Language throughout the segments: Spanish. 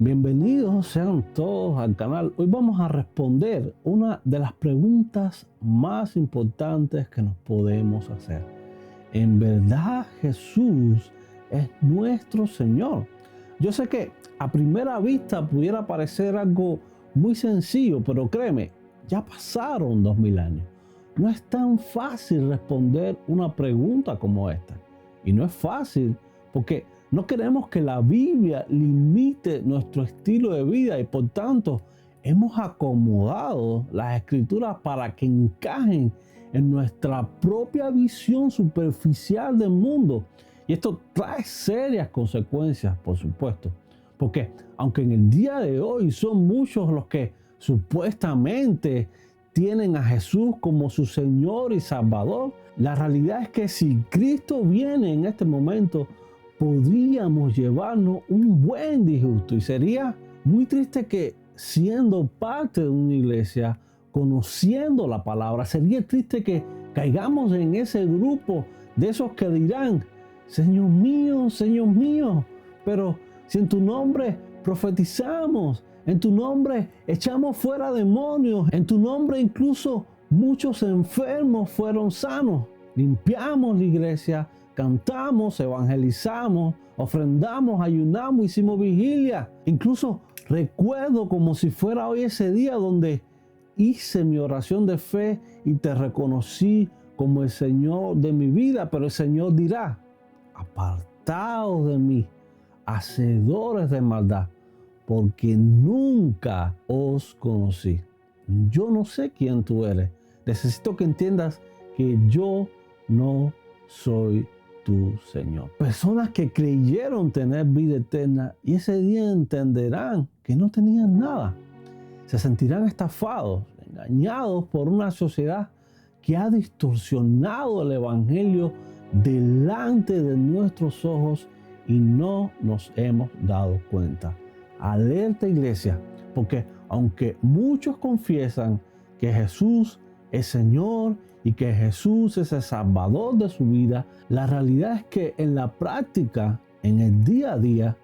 Bienvenidos sean todos al canal. Hoy vamos a responder una de las preguntas más importantes que nos podemos hacer. ¿En verdad Jesús es nuestro Señor? Yo sé que a primera vista pudiera parecer algo muy sencillo, pero créeme, ya pasaron 2000 años. No es tan fácil responder una pregunta como esta. Y no es fácil porque no queremos que la Biblia limite nuestro estilo de vida y por tanto hemos acomodado las escrituras para que encajen en nuestra propia visión superficial del mundo. Y esto trae serias consecuencias, por supuesto, porque aunque en el día de hoy son muchos los que supuestamente tienen a Jesús como su Señor y Salvador, la realidad es que si Cristo viene en este momento, podríamos llevarnos un buen disgusto y sería muy triste que siendo parte de una iglesia, conociendo la palabra, sería triste que caigamos en ese grupo de esos que dirán, Señor mío, pero si en tu nombre profetizamos, en tu nombre echamos fuera demonios, en tu nombre incluso muchos enfermos fueron sanos, limpiamos la iglesia, cantamos, evangelizamos, ofrendamos, ayunamos, hicimos vigilia. Incluso recuerdo como si fuera hoy ese día donde hice mi oración de fe y te reconocí como el Señor de mi vida. Pero el Señor dirá, apartaos de mí, hacedores de maldad, porque nunca os conocí. Yo no sé quién tú eres. Necesito que entiendas que yo no soy tu Señor. Personas que creyeron tener vida eterna y ese día entenderán que no tenían nada. Se sentirán estafados, engañados por una sociedad que ha distorsionado el evangelio delante de nuestros ojos y no nos hemos dado cuenta. Alerta, iglesia, porque aunque muchos confiesan que Jesús es Señor y que Jesús es el Salvador de su vida, la realidad es que en la práctica, en el día a día,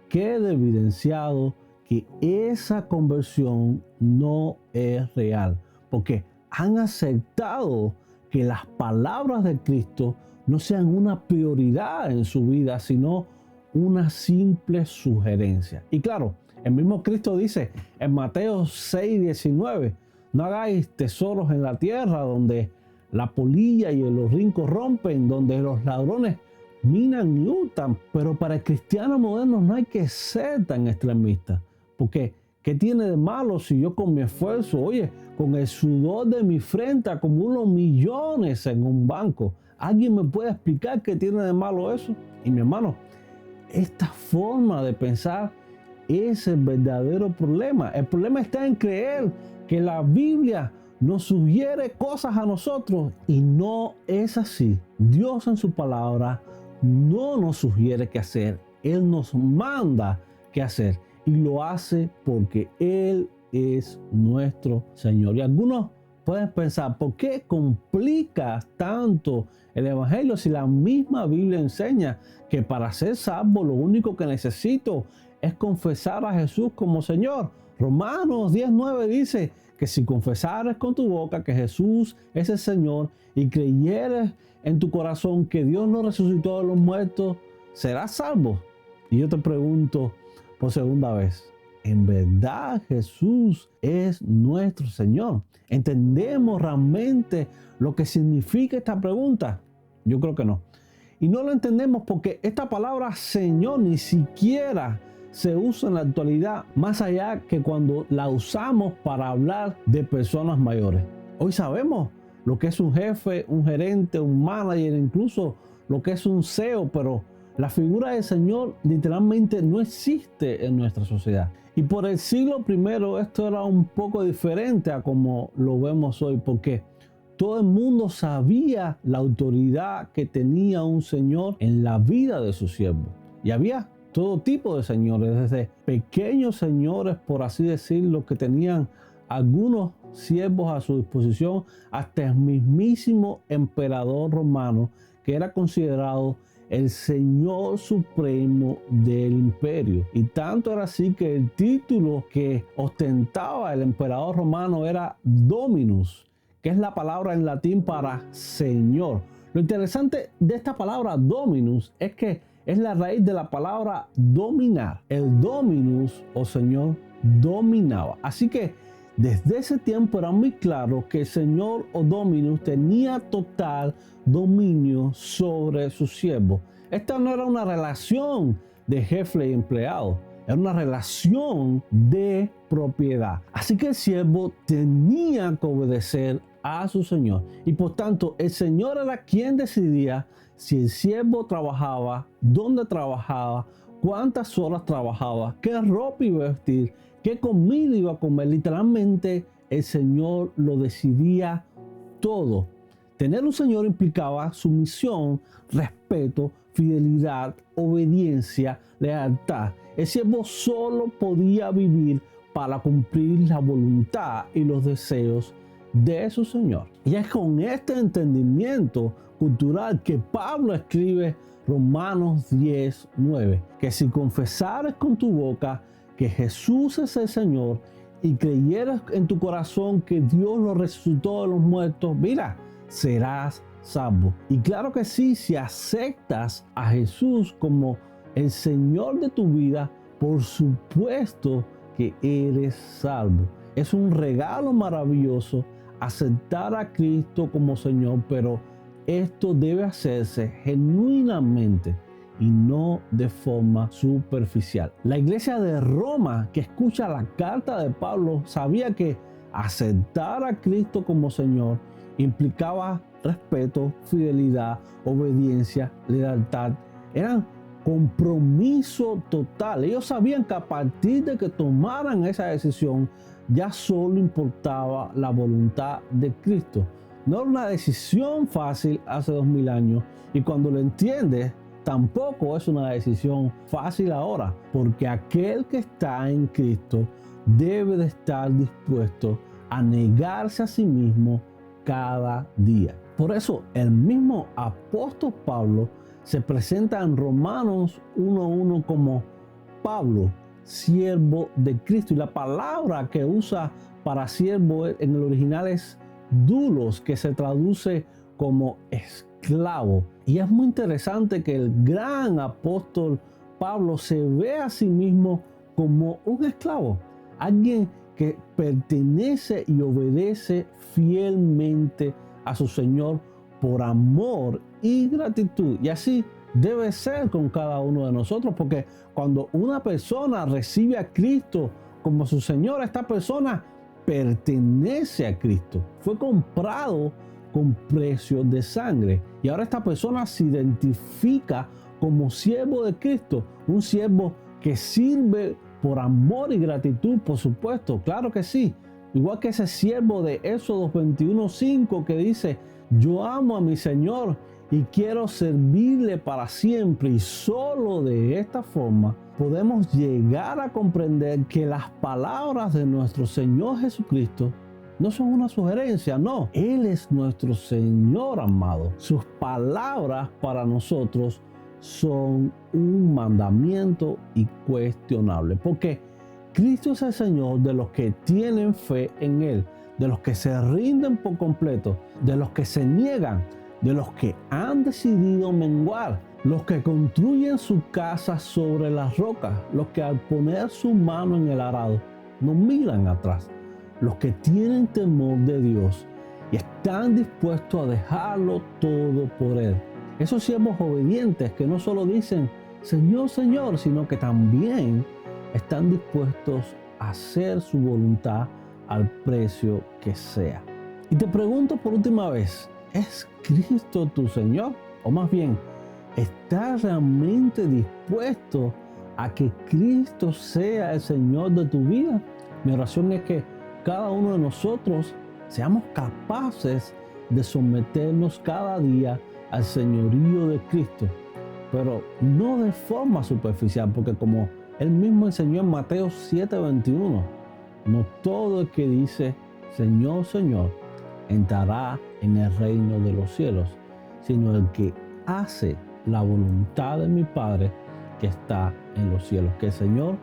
queda evidenciado que esa conversión no es real, porque han aceptado que las palabras de Cristo no sean una prioridad en su vida, sino una simple sugerencia. Y claro, el mismo Cristo dice en Mateo 6:19, no hagáis tesoros en la tierra donde la polilla y el orín corrompen, donde los ladrones minan y hurtan. Pero para el cristiano moderno no hay que ser tan extremista, porque ¿qué tiene de malo si yo con mi esfuerzo, con el sudor de mi frente acumulo millones en un banco? ¿Alguien me puede explicar qué tiene de malo eso? Y mi hermano, esta forma de pensar es el verdadero problema. El problema está en creer que la Biblia nos sugiere cosas a nosotros y no es así. Dios en su palabra no nos sugiere qué hacer. Él nos manda qué hacer y lo hace porque Él es nuestro Señor. Y algunos pueden pensar, ¿por qué complicas tanto el evangelio si la misma Biblia enseña que para ser salvo lo único que necesito es confesar a Jesús como Señor? Romanos 10:9 dice que si confesares con tu boca que Jesús es el Señor y creyeres en tu corazón que Dios no resucitó de los muertos, serás salvo. Y yo te pregunto por segunda vez, ¿en verdad Jesús es nuestro Señor? ¿Entendemos realmente lo que significa esta pregunta? Yo creo que no. Y no lo entendemos porque esta palabra Señor ni siquiera se usa en la actualidad, más allá que cuando la usamos para hablar de personas mayores. Hoy sabemos lo que es un jefe, un gerente, un manager, incluso lo que es un CEO, pero la figura del Señor literalmente no existe en nuestra sociedad. Y por el siglo I esto era un poco diferente a como lo vemos hoy, porque todo el mundo sabía la autoridad que tenía un Señor en la vida de su siervo. Y había todo tipo de señores, desde pequeños señores, por así decirlo, que tenían algunos siervos a su disposición, hasta el mismísimo emperador romano, que era considerado el Señor supremo del imperio. Y tanto era así que el título que ostentaba el emperador romano era Dominus, que es la palabra en latín para Señor. Lo interesante de esta palabra Dominus es que es la raíz de la palabra dominar. El Dominus o Señor dominaba. Así que desde ese tiempo era muy claro que el Señor o Dominus tenía total dominio sobre su siervo. Esta no era una relación de jefe y empleado, era una relación de propiedad. Así que el siervo tenía que obedecer a su Señor. Y por tanto, el Señor era quien decidía si el siervo trabajaba, dónde trabajaba, cuántas horas trabajaba, qué ropa iba a vestir, qué comida iba a comer. Literalmente, el Señor lo decidía todo. Tener un Señor implicaba sumisión, respeto, fidelidad, obediencia, lealtad. El siervo solo podía vivir para cumplir la voluntad y los deseos de su Señor. Y es con este entendimiento cultural que Pablo escribe Romanos 10:9, que si confesares con tu boca que Jesús es el Señor y creyeras en tu corazón que Dios lo resucitó de los muertos, mira, serás salvo. Y claro que sí, si aceptas a Jesús como el Señor de tu vida, por supuesto que eres salvo. Es un regalo maravilloso aceptar a Cristo como Señor, pero esto debe hacerse genuinamente y no de forma superficial. La iglesia de Roma, que escucha la carta de Pablo, sabía que aceptar a Cristo como Señor implicaba respeto, fidelidad, obediencia, lealtad. Eran compromiso total. Ellos sabían que a partir de que tomaran esa decisión, ya solo importaba la voluntad de Cristo. No era una decisión fácil hace 2000 años, y cuando lo entiendes, tampoco es una decisión fácil ahora, porque aquel que está en Cristo debe de estar dispuesto a negarse a sí mismo cada día. Por eso el mismo apóstol Pablo se presenta en Romanos 1:1 como Pablo, siervo de Cristo, y la palabra que usa para siervo en el original es doulos, que se traduce como esclavo. Y es muy interesante que el gran apóstol Pablo se ve a sí mismo como un esclavo, alguien que pertenece y obedece fielmente a su Señor por amor y gratitud. Y así debe ser con cada uno de nosotros, porque cuando una persona recibe a Cristo como su Señor, esta persona pertenece a Cristo. Fue comprado con precio de sangre. Y ahora esta persona se identifica como siervo de Cristo, un siervo que sirve por amor y gratitud, por supuesto, claro que sí. Igual que ese siervo de Éxodo 21:5 que dice: yo amo a mi Señor y quiero servirle para siempre. Y solo de esta forma podemos llegar a comprender que las palabras de nuestro Señor Jesucristo no son una sugerencia, no. Él es nuestro Señor amado. Sus palabras para nosotros son un mandamiento incuestionable, porque Cristo es el Señor de los que tienen fe en Él, de los que se rinden por completo, de los que se niegan, de los que han decidido menguar, los que construyen su casa sobre las rocas, los que al poner su mano en el arado no miran atrás, los que tienen temor de Dios y están dispuestos a dejarlo todo por Él. Esos siervos obedientes que no solo dicen Señor, Señor, sino que también están dispuestos a hacer su voluntad al precio que sea. Y te pregunto por última vez, ¿es Cristo tu Señor? O más bien, ¿estás realmente dispuesto a que Cristo sea el Señor de tu vida? Mi oración es que cada uno de nosotros seamos capaces de someternos cada día al señorío de Cristo, pero no de forma superficial, porque como Él mismo enseñó en Mateo 7:21, no todo el que dice Señor, Señor, entrará en el reino de los cielos, sino el que hace la voluntad de mi Padre que está en los cielos. Que el Señor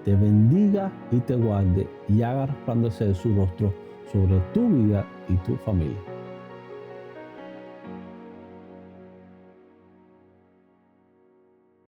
te bendiga y te guarde y haga resplandecer su rostro sobre tu vida y tu familia.